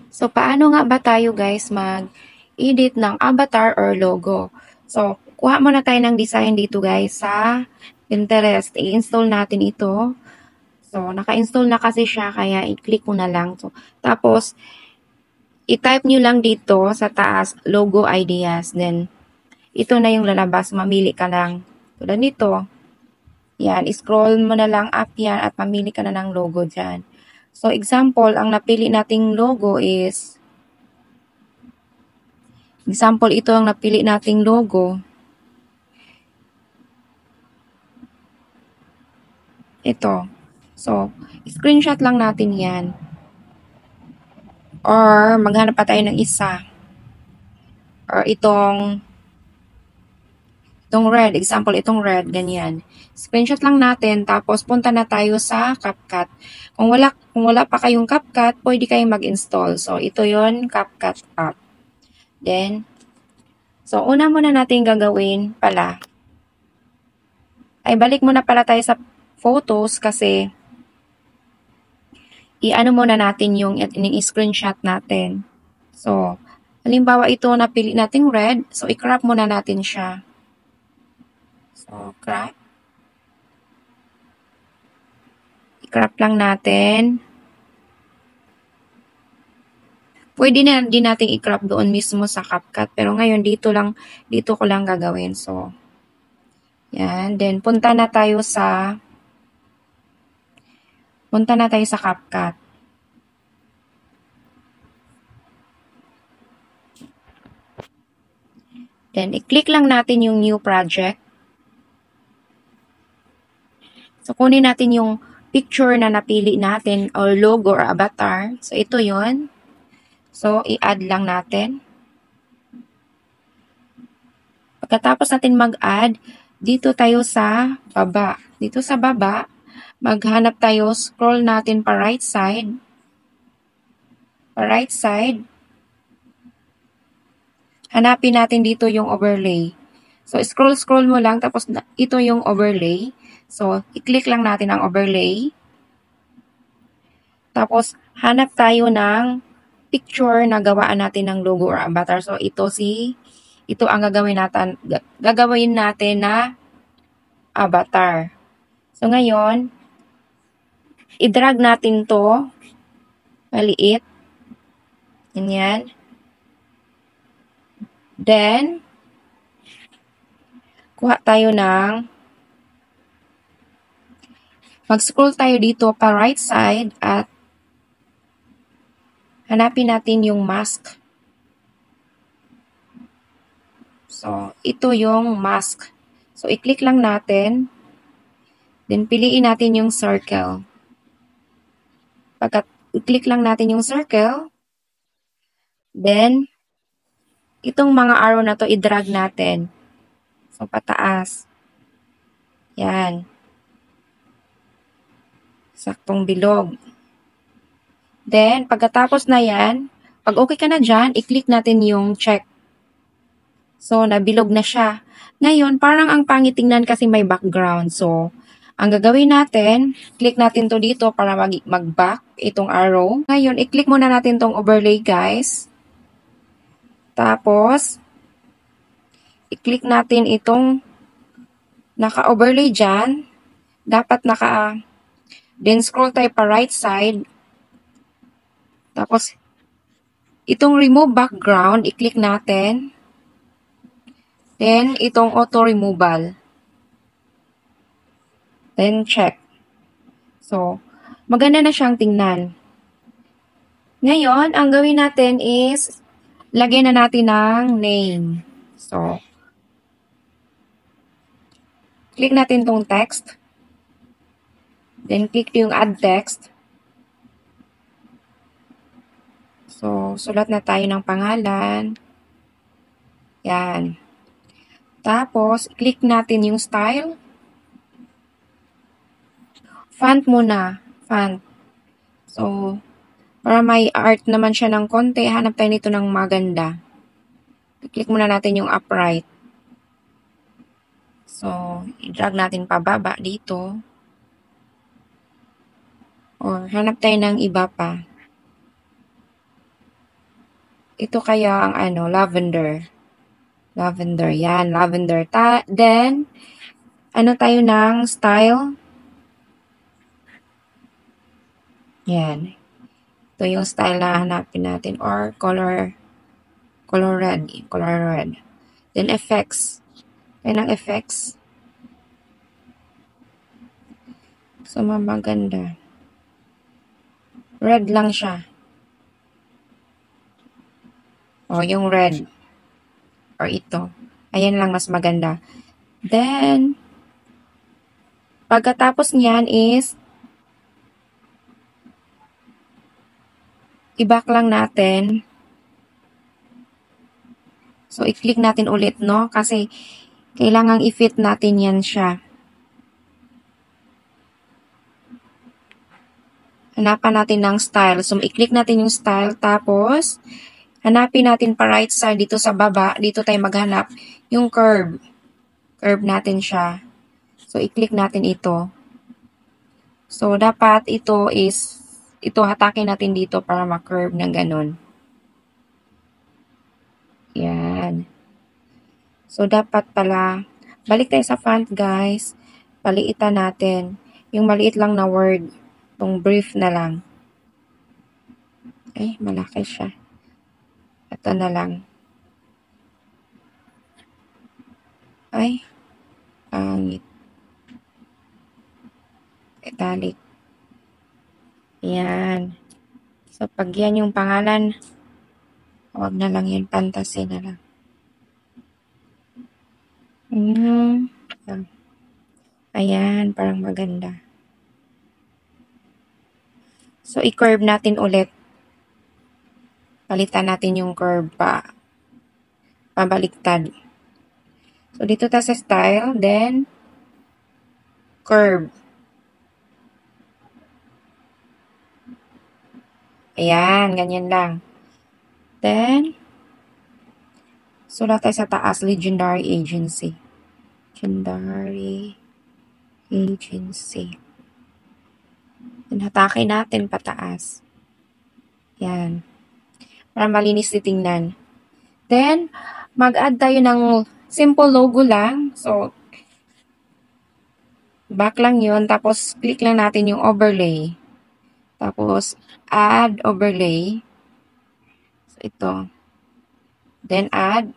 So, paano nga ba tayo guys mag-edit ng avatar or logo? So, kuha muna tayo ng design dito guys sa Pinterest. I-install natin ito. So, naka-install na kasi siya kaya i-click ko na lang. So, tapos, i-type nyo lang dito sa taas, logo ideas. Then, ito na yung lalabas. Mamili ka lang. Tulad nito. Yan, scroll mo na lang up yan at mamili ka na ng logo dyan. So, example, ang napili nating logo is ito ang napili nating logo. Ito. So, screenshot lang natin yan. Or, maghanap pa tayo ng isa. Or, itong red. Example, itong red. Ganyan. Screenshot lang natin. Tapos, punta na tayo sa CapCut. Kung wala pa kayong CapCut, pwede kayong mag-install. So, ito yon CapCut app. Then, so, una muna natin gagawin pala. Ay, balik muna pala tayo sa photos kasi i-ano muna natin yung screenshot natin. So, halimbawa ito napili nating red. So, i-crop muna natin siya. So, crop. I-crop lang natin. Pwede na din natin i-crop doon mismo sa CapCut. Pero ngayon, dito ko lang gagawin. So, yan. Then, punta na tayo sa CapCut. Then, i-click lang natin yung new project. So, kunin natin yung picture na napili natin or logo or avatar. So, ito yon. So, i-add lang natin. Pagkatapos natin mag-add, dito tayo sa baba. Dito sa baba, maghanap tayo, scroll natin pa right side. Pa right side. Hanapin natin dito yung overlay. So, scroll mo lang, tapos ito yung overlay. So, i-click lang natin ang overlay. Tapos, hanap tayo ng picture na gawaan natin ng logo or avatar. So, ito ang gagawin natin na avatar. So, ngayon, i-drag natin to maliit. Ganyan. Then, kuha tayo mag-scroll tayo dito pa right side at hanapin natin yung mask. So, ito yung mask. So, i-click lang natin. Then, piliin natin yung circle. Pagka i-click lang natin yung circle, then, itong mga arrow na to, i-drag natin. So, pataas. Yan. Saktong bilog. Then, pagkatapos na yan, pag okay ka na dyan, i-click natin yung check. So, nabilog na siya. Ngayon, parang ang pangit tingnan kasi may background. So, ang gagawin natin, click natin to dito para mag-back itong arrow. Ngayon, i-click muna natin tong overlay, guys. Tapos, i-click natin itong naka-overlay dyan. Dapat then scroll tayo pa right side. Tapos, itong remove background, i-click natin. Then, itong auto removal. Then, check. So, maganda na siyang tingnan. Ngayon, ang gawin natin is, lagyan na natin ng name. So, click natin tong text. Then, click yung add text. So, sulat na tayo ng pangalan. Yan. Tapos, click natin yung style. Font muna. Font. So, para may art naman siya ng konti, hanap tayo nito ng maganda. Click muna natin yung upright. So, i-drag natin pababa dito. Or, hanap tayo ng iba pa. ito kaya ang ano, lavender. Lavender, yan, lavender. Then, ano tayo ng style? Yan. Ito yung style na hanapin natin or color red. Color red. Then effects. Yan ang effects. So, maganda. Red lang siya. O, yung red. Or ito. Ayan lang mas maganda. Then, pagkatapos niyan is, i-back lang natin. So, i-click natin ulit, no? Kasi, kailangang i-fit natin yan siya. Hanapan natin ng style. So, i-click natin yung style. Tapos, hanapin natin pa right side dito sa baba. Dito tayo maghanap yung curve. Curve natin siya. So, i-click natin ito. So, dapat ito hatakin natin dito para ma-curve ng ganun. Yan. So, dapat pala, balik tayo sa font, guys. Paliitan natin. Yung maliit lang na word. Itong brief na lang. Ay, malaki siya. Ito na lang. Ay, pangit. Italic. Yan. So, pag yan yung pangalan, huwag na lang yan, fantasy na lang. Ayan, parang maganda. So, i-curve natin ulit. Palitan natin yung curve pabaliktad. So, dito tayo sa style, then, curve. Ayan, ganyan lang. Then, sulat tayo sa taas, Legendary Agency. Legendary Agency. Then, hatakin natin pataas. Yan. Para malinis titingnan. Then, mag-add tayo ng simple logo lang. So, back lang yun. Tapos, click lang natin yung overlay. Tapos, add overlay. So, ito. Then, add.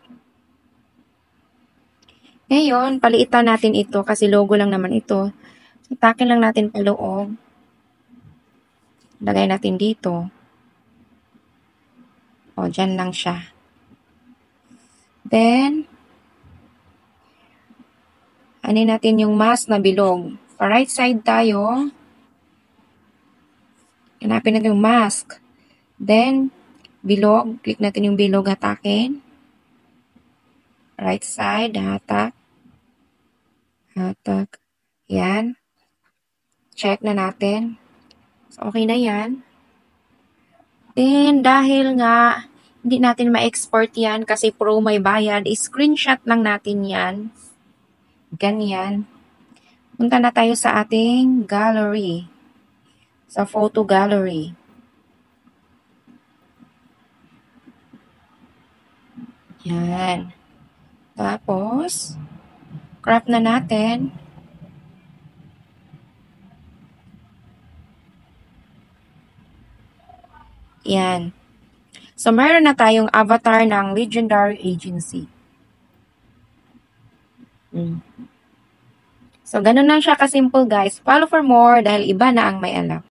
Ngayon, paliitan natin ito kasi logo lang naman ito. So, takin lang natin paloob. Lagay natin dito. O, dyan lang siya. Then, anin natin yung mask na bilog. Pa right side tayo. Hanapin natin yung mask. Then, bilog. Click natin yung bilog, hatakin. Right side, hatak. Hatak. Yan. Check na natin. So, okay na yan. Then, dahil nga, hindi natin ma-export yan kasi pro may bayad, screenshot lang natin yan. Ganyan. Punta na tayo sa ating gallery. Sa photo gallery. Yan. Tapos, crop na natin. Yan. So, meron na tayong avatar ng Legendary Agency. So, ganun lang siya kasimple, guys. Follow for more dahil iba na ang may alam.